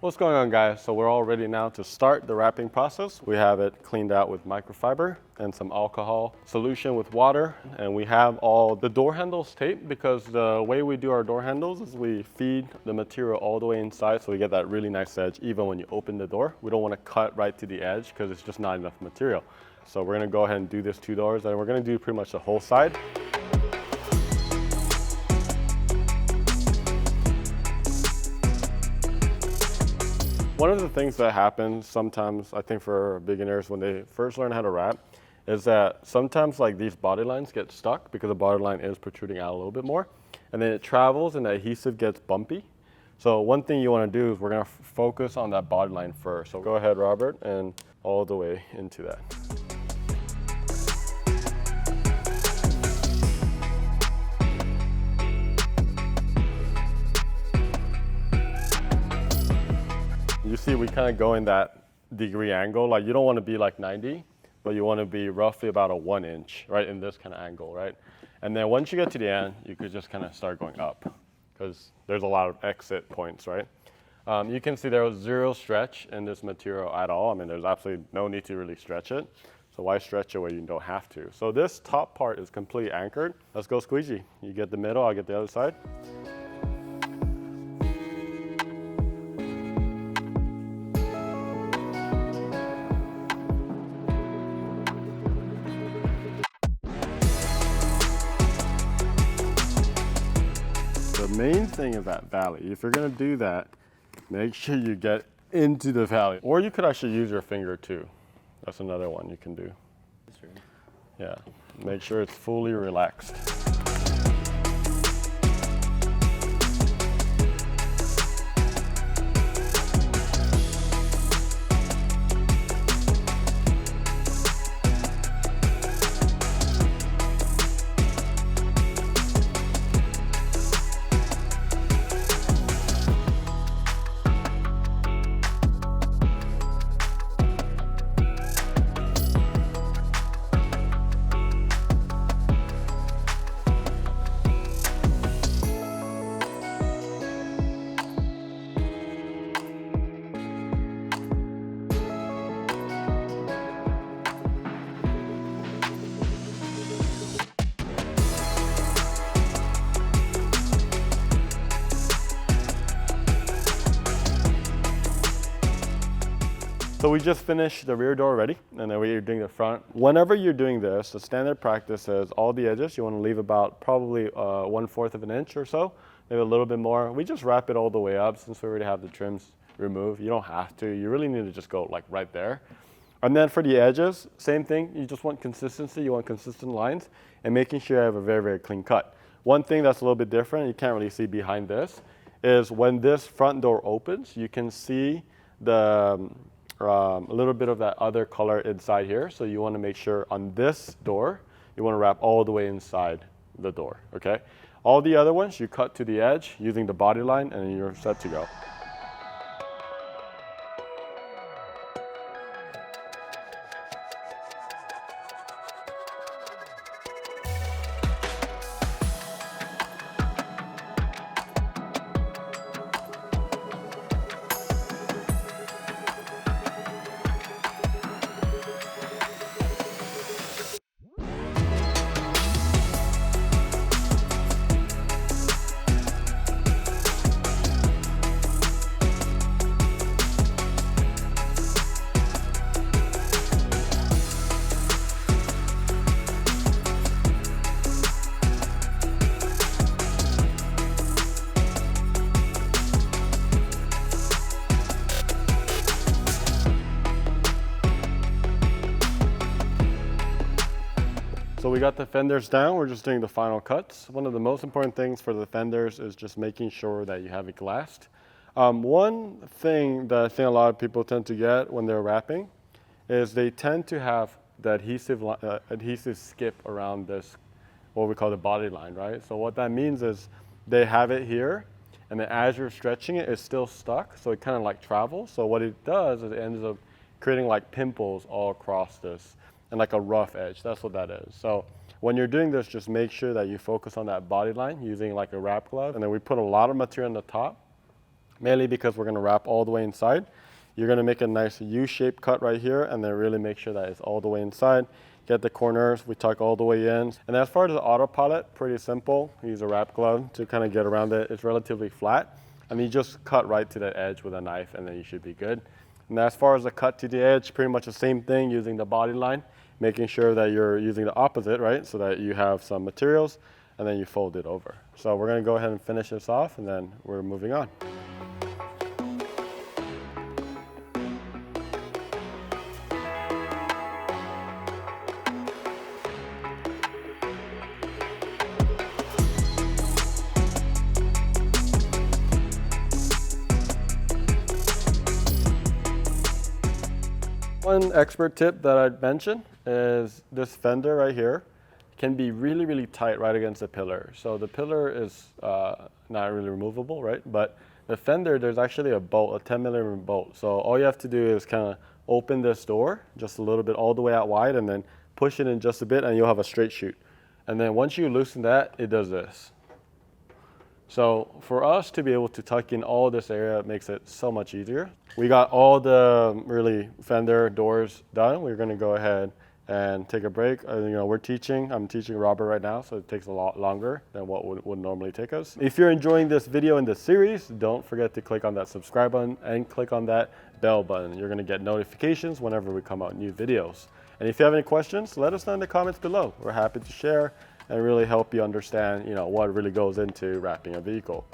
What's going on, guys? So we're all ready now to start the wrapping process. We have it cleaned out with microfiber and some alcohol solution with water, and we have all the door handles taped because the way we do our door handles is we feed the material all the way inside, so we get that really nice edge even when you open the door. We don't want to cut right to the edge because it's just not enough material. So we're going to go ahead and do this 2 doors, and we're going to do pretty much the whole side. One of the things that happens sometimes, I think for beginners when they first learn how to wrap, is that sometimes like these body lines get stuck because the body line is protruding out a little bit more, and then it travels and the adhesive gets bumpy. So one thing you want to do is we're going to focus on that body line first. So go ahead, Robert, and all the way into that. You see we kind of go in that degree angle, like you don't want to be like 90, but you want to be roughly about a 1 inch, right, in this kind of angle, right? And then once you get to the end, you could just kind of start going up because there's a lot of exit points, right? You can see there was 0 stretch in this material at all. I mean, there's absolutely no need to really stretch it. So why stretch it where you don't have to? So this top part is completely anchored. Let's go squeegee. You get the middle, I'll get the other side. The main thing is that valley. If you're gonna do that, make sure you get into the valley. Or you could actually use your finger too. That's another one you can do. That's true. Yeah, make sure it's fully relaxed. So we just finished the rear door already, and then we're doing the front. Whenever you're doing this, the standard practice is all the edges, you want to leave about probably 1/4 of an inch or so, maybe a little bit more. We just wrap it all the way up since we already have the trims removed. You don't have to. You really need to just go like right there. And then for the edges, same thing. You just want consistency. You want consistent lines and making sure you have a very, very clean cut. One thing that's a little bit different, you can't really see behind this, is when this front door opens, you can see the a little bit of that other color inside here. So you want to make sure on this door, you want to wrap all the way inside the door, okay? All the other ones, you cut to the edge using the body line and you're set to go. So we got the fenders down, we're just doing the final cuts. One of the most important things for the fenders is just making sure that you have it glassed. One thing that I think a lot of people tend to get when they're wrapping is they tend to have the adhesive skip around this, what we call the body line, right? So what that means is they have it here, and then as you're stretching it, it's still stuck, so it kind of like travels. So what it does is it ends up creating like pimples all across this and like a rough edge. That's what that is. So when you're doing this, just make sure that you focus on that body line using like a wrap glove. And then we put a lot of material on the top. mainly because we're gonna wrap all the way inside. You're gonna make a nice U-shaped cut right here and then really make sure that it's all the way inside. Get the corners, we tuck all the way in. And as far as the autopilot, pretty simple. You use a wrap glove to kind of get around it. It's relatively flat. And you just cut right to that edge with a knife and then you should be good. And as far as the cut to the edge, pretty much the same thing using the body line, making sure that you're using the opposite, right? So that you have some materials and then you fold it over. So we're gonna go ahead and finish this off and then we're moving on. One expert tip that I'd mention is this fender right here can be really, really tight right against the pillar. So the pillar is not really removable, right? But the fender, there's actually a bolt, a 10mm bolt. So all you have to do is kind of open this door just a little bit all the way out wide and then push it in just a bit and you'll have a straight shoot. And then once you loosen that, it does this. So for us to be able to tuck in all this area, it makes it so much easier. We got all the really fender doors done. We're gonna go ahead and take a break. I'm teaching Robert right now, so it takes a lot longer than what would normally take us. If you're enjoying this video and this series, don't forget to click on that subscribe button and click on that bell button. You're gonna get notifications whenever we come out new videos. And if you have any questions, let us know in the comments below. We're happy to share and really help you understand, what really goes into wrapping a vehicle.